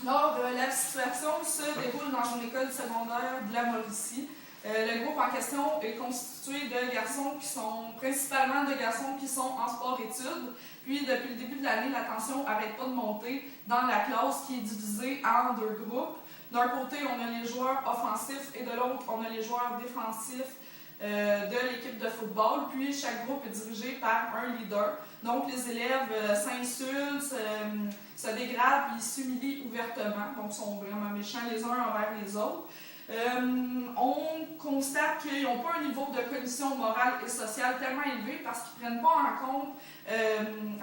Alors, la situation se déroule dans une école secondaire de la Mauricie. Le groupe en question est constitué de garçons qui sont, principalement de garçons qui sont en sport-études. Puis, depuis le début de l'année, la tension n'arrête pas de monter dans la classe qui est divisée en deux groupes. D'un côté, on a les joueurs offensifs et de l'autre, on a les joueurs défensifs de l'équipe de football. Puis, chaque groupe est dirigé par un leader. Donc, les élèves s'insultent, se dégradent et s'humilient ouvertement. Donc, sont vraiment méchants les uns envers les autres. On constate qu'ils n'ont pas un niveau de cognition morale et sociale tellement élevé parce qu'ils ne prennent pas en compte,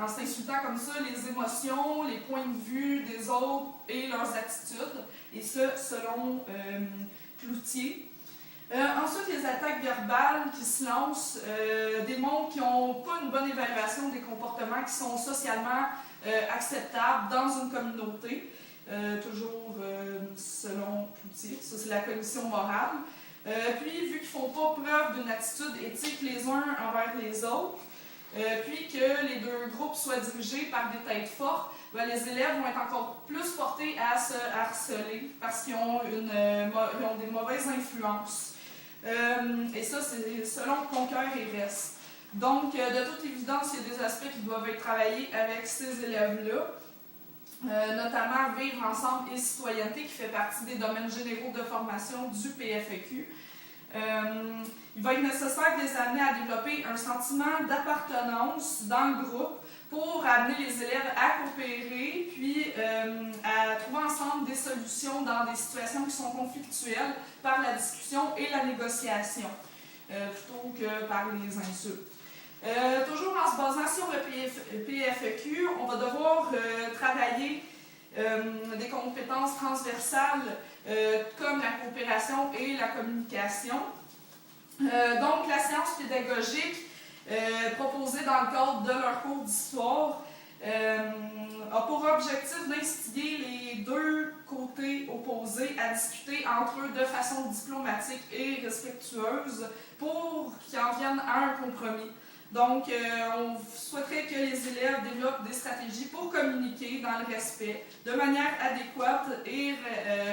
en s'insultant comme ça, les émotions, les points de vue des autres et leurs attitudes. Et ça, selon Cloutier. Ensuite, les attaques verbales qui se lancent démontrent qu'ils n'ont pas une bonne évaluation des comportements qui sont socialement acceptables dans une communauté. Toujours selon Cloutier, ça c'est la cognition morale. Puis, vu qu'ils ne font pas preuve d'une attitude éthique les uns envers les autres, puis que les deux groupes soient dirigés par des têtes fortes, ben, les élèves vont être encore plus portés à se harceler parce qu'ils ont, ils ont des mauvaises influences. Et ça, c'est selon Conquer et Rest. Donc, de toute évidence, il y a des aspects qui doivent être travaillés avec ces élèves-là. Notamment Vivre ensemble et citoyenneté, qui fait partie des domaines généraux de formation du PFEQ. Il va être nécessaire de les amener à développer un sentiment d'appartenance dans le groupe pour amener les élèves à coopérer, puis à trouver ensemble des solutions dans des situations qui sont conflictuelles par la discussion et la négociation, plutôt que par les insultes. Toujours en se basant sur le PFEQ, on va devoir travailler des compétences transversales comme la coopération et la communication. Donc, la science pédagogique proposée dans le cadre de leur cours d'histoire a pour objectif d'instiguer les deux côtés opposés à discuter entre eux de façon diplomatique et respectueuse pour qu'ils en viennent à un compromis. Donc, on souhaiterait que les élèves développent des stratégies pour communiquer dans le respect de manière adéquate et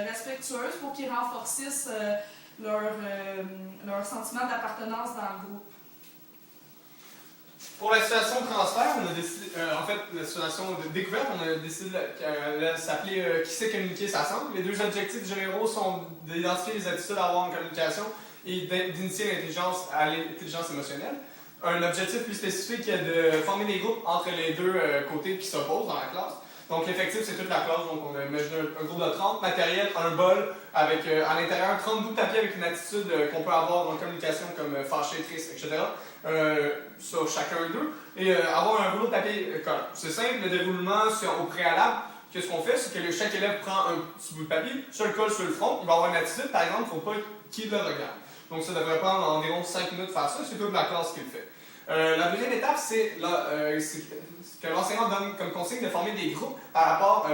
respectueuse pour qu'ils renforcissent leur sentiment d'appartenance dans le groupe. Pour la situation de transfert, on a décidé, en fait, la situation de découverte, on a décidé qu'elle s'appelait Qui sait communiquer s'assemble. Les deux objectifs généraux sont d'identifier les attitudes à avoir en communication et d'initier l'intelligence émotionnelle. Un objectif plus spécifique est de former des groupes entre les deux côtés qui s'opposent dans la classe. Donc l'effectif, c'est toute la classe, donc on a imaginé un groupe de 30, matériel, un bol, avec à l'intérieur 30 bouts de papier avec une attitude qu'on peut avoir en communication comme fâché, triste, etc. Sur chacun d'eux, et avoir un rouleau de papier collant. C'est simple, le déroulement au préalable. Qu'est-ce qu'on fait? C'est que chaque élève prend un petit bout de papier, se le colle sur le front, il va avoir une attitude, par exemple, il ne faut pas qu'il le regarde. Donc ça devrait prendre environ 5 minutes de faire ça, c'est toute la classe qui le fait. La deuxième étape, c'est que l'enseignant donne comme consigne de former des groupes par rapport,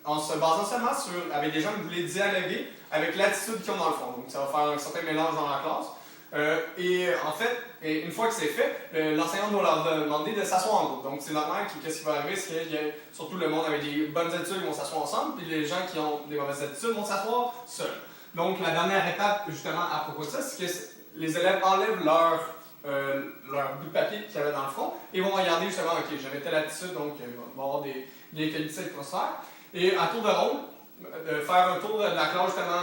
en se basant seulement avec des gens qui voulaient dialoguer avec l'attitude qu'ils ont dans le fond. Donc ça va faire un certain mélange dans la classe. Et en fait, une fois que c'est fait, l'enseignant doit leur demander de s'asseoir en groupe. Donc c'est normal qu'est-ce qui va arriver, c'est qu'il y a surtout le monde avec des bonnes attitudes qui vont s'asseoir ensemble, puis les gens qui ont des mauvaises attitudes vont s'asseoir seuls. Donc la dernière étape, justement, à propos de ça, c'est que les élèves enlèvent leur bout de papier qu'il y avait dans le front et vont regarder justement, ok, j'avais telle attitude, donc il va y avoir des qualités de transfert. Et à tour de rôle, de faire un tour de la classe, justement,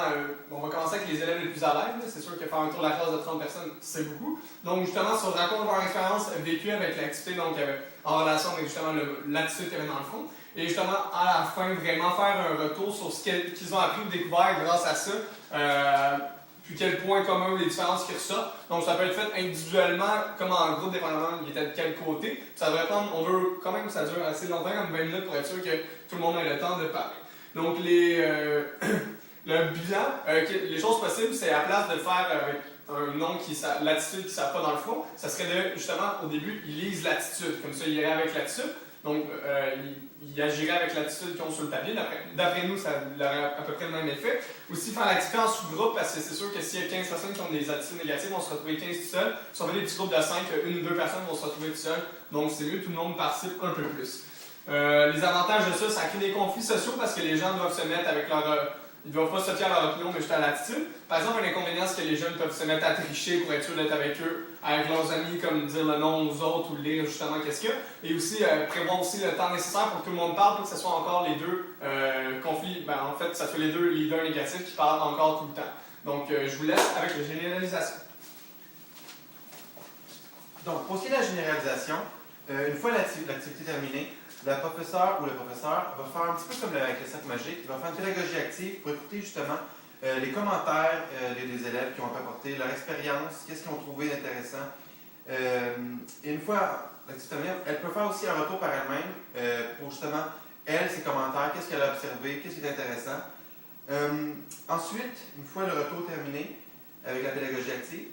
on va commencer avec les élèves les plus à l'aise. C'est sûr que faire un tour de la classe de 30 personnes, c'est beaucoup. Donc, justement, si on raconte leur expérience vécue avec l'activité, donc en relation avec justement l'attitude qu'il y avait dans le fond. Et justement, à la fin, vraiment faire un retour sur ce qu'ils ont appris ou découvert grâce à ça. Puis quel point commun ou les différences qui ressortent. Donc ça peut être fait individuellement, comme en groupe, dépendamment il était de quel côté. Ça devrait prendre, on veut quand même que ça dure assez longtemps, comme 20 minutes, pour être sûr que tout le monde ait le temps de parler. Donc le bilan, les choses possibles, c'est à la place de le faire avec un nom l'attitude qui ne savent pas dans le fond, ça serait de, justement, au début, ils lisent l'attitude. Comme ça, ils iraient avec l'attitude. Donc, ils agiraient avec l'attitude qu'ils ont sur le papier. D'après nous, ça aurait à peu près le même effet. Aussi, faire l'activité en sous-groupe, parce que c'est sûr que s'il y a 15 personnes qui ont des attitudes négatives, on va se retrouver 15 tout seuls. Si on fait des petits groupes de 5, une ou deux personnes vont se retrouver tout seuls. Donc, c'est mieux que tout le monde participe un peu plus. Les avantages de ça, ça crée des conflits sociaux parce que les gens doivent se mettre avec leur... ils ne doivent pas se fier à leur opinion, mais juste à l'attitude. Par exemple, un inconvénient, c'est que les jeunes peuvent se mettre à tricher pour être sûr d'être avec eux, avec leurs amis, comme dire le nom aux autres ou lire justement qu'est-ce qu'il y a. Et aussi, prévoir aussi le temps nécessaire pour que tout le monde parle, pour que ce soit encore les deux conflits, en fait, ça soit les deux leaders négatifs qui parlent encore tout le temps. Donc, je vous laisse avec la généralisation. Donc, pour ce qui est de la généralisation, une fois l'activité terminée, la professeure ou le professeur va faire un petit peu comme avec le cercle magique, il va faire une pédagogie active pour écouter justement les commentaires des élèves qui ont apporté leur expérience, qu'est-ce qu'ils ont trouvé d'intéressant. Et une fois l'activité terminée, elle peut faire aussi un retour par elle-même pour justement, elle, ses commentaires, qu'est-ce qu'elle a observé, qu'est-ce qui est intéressant. Ensuite, une fois le retour terminé avec la pédagogie active,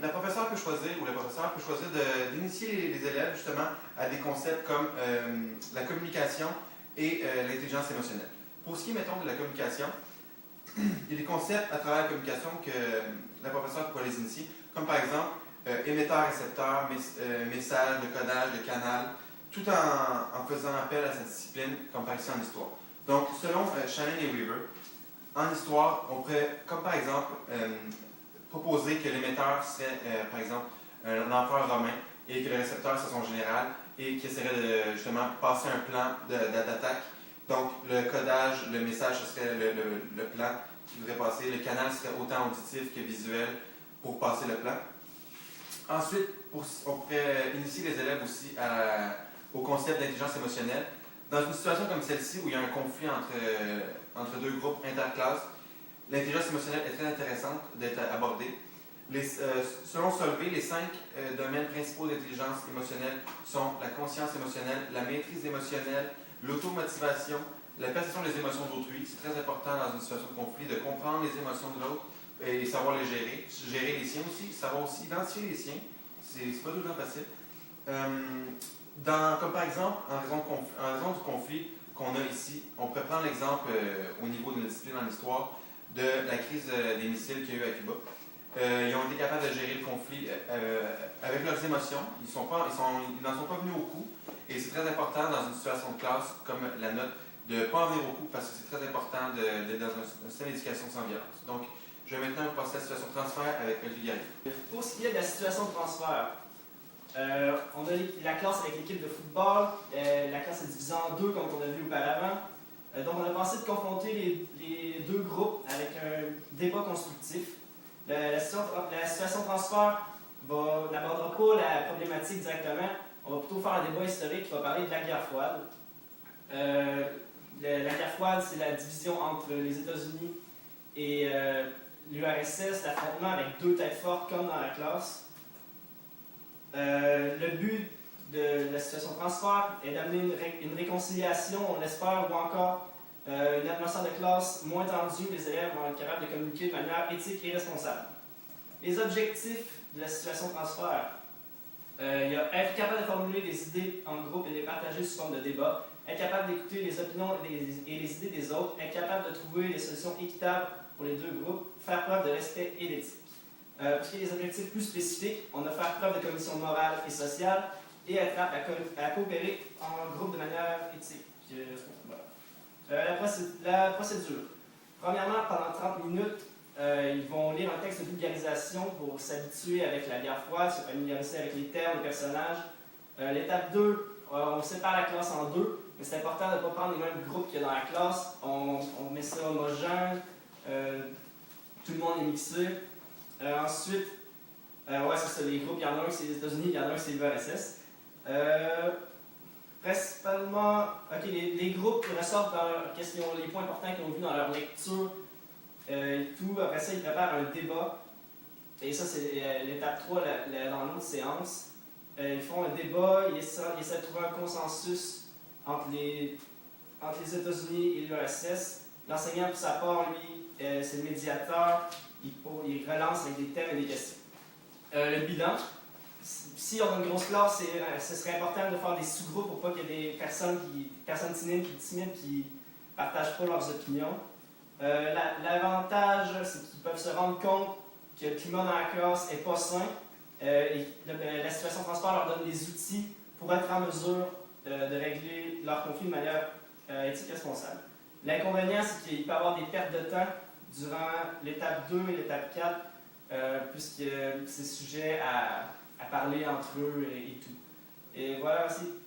la professeure peut choisir, ou le professeur peut choisir d'initier les élèves justement à des concepts comme la communication et l'intelligence émotionnelle. Pour ce qui est, mettons, de la communication, il y a des concepts à travers la communication que la professeure peut les initier, comme par exemple émetteur-récepteur, message, le codage, le canal, tout en faisant appel à cette discipline, comme par ici en histoire. Donc, selon Shannon et Weaver, en histoire, on pourrait, comme par exemple, proposer que l'émetteur serait, par exemple, un empereur romain et que le récepteur serait son général et qu'il essaierait de justement passer un plan d'attaque. Donc, le codage, le message, ce serait le plan qui voudrait passer. Le canal serait autant auditif que visuel pour passer le plan. Ensuite, on pourrait initier les élèves aussi au concept d'intelligence émotionnelle. Dans une situation comme celle-ci, où il y a un conflit entre deux groupes interclasses, l'intelligence émotionnelle est très intéressante d'être abordée. Selon Solvay, les 5 domaines principaux d'intelligence émotionnelle sont la conscience émotionnelle, la maîtrise émotionnelle, l'automotivation, la perception des émotions d'autrui. C'est très important dans une situation de conflit de comprendre les émotions de l'autre et savoir les gérer. Gérer les siens aussi, savoir aussi identifier les siens. C'est pas tout le temps facile. Comme par exemple, en raison du conflit qu'on a ici, on pourrait prendre l'exemple au niveau de notre discipline en histoire de la crise des missiles qu'il y a eu à Cuba. Ils ont été capables de gérer le conflit avec leurs émotions. Ils n'en sont pas venus au coup. Et c'est très important dans une situation de classe comme la nôtre de ne pas en venir au coup parce que c'est très important d'être dans un système d'éducation sans violence. Donc, je vais maintenant vous passer à la situation de transfert avec Olivier Garrigue. Pour ce qui est de la situation de transfert, on a la classe avec l'équipe de football. La classe est divisée en deux, comme on a vu auparavant. Donc, on a pensé de confronter les deux groupes avec un débat constructif. La situation de transfert n'abordera pas la problématique directement. On va plutôt faire un débat historique qui va parler de la guerre froide. La guerre froide, c'est la division entre les États-Unis et l'URSS, l'affrontement avec deux têtes fortes comme dans la classe. Le but de la situation de transfert est d'amener une réconciliation, on l'espère, ou encore une atmosphère de classe moins tendue. Les élèves vont être capables de communiquer de manière éthique et responsable. Les objectifs de la situation de transfert, il y a être capable de formuler des idées en groupe et de les partager sous forme de débat, être capable d'écouter les opinions et les idées des autres, être capable de trouver des solutions équitables pour les deux groupes, faire preuve de respect et d'éthique. Pour ce qui est des objectifs plus spécifiques, on a faire preuve de commission morale et sociale et être apte à coopérer en groupe de manière éthique. Voilà. La procédure. Premièrement, pendant 30 minutes, ils vont lire un texte de vulgarisation pour s'habituer avec la guerre froide, se familiariser avec les termes, les personnages. L'étape 2, on sépare la classe en deux, mais c'est important de ne pas prendre les mêmes groupes qu'il y a dans la classe. On met ça homogène, tout le monde est mixé. Ensuite, c'est ça, les groupes, il y en a un c'est les États-Unis, il y en a un c'est l'URSS. Principalement, les groupes ressortent dans les points importants qu'ils ont vus dans leur lecture et tout. Après ça, ils préparent un débat. Et ça, c'est l'étape 3 dans l'autre séance. Ils font un débat, ils essaient de trouver un consensus entre les États-Unis et l'URSS. L'enseignant, pour sa part, lui, c'est le médiateur. Il relance avec des thèmes et des questions. Le bilan. Si on a une grosse classe, ce serait important de faire des sous-groupes pour pas qu'il y ait des personnes timides qui ne partagent pas leurs opinions. L'avantage, c'est qu'ils peuvent se rendre compte que le climat dans la classe n'est pas sain et la situation de transport leur donne des outils pour être en mesure de régler leurs conflits de manière éthique responsable. L'inconvénient, c'est qu'il peut y avoir des pertes de temps durant l'étape 2 et l'étape 4, puisque c'est sujet à parler entre eux et tout. Et voilà aussi.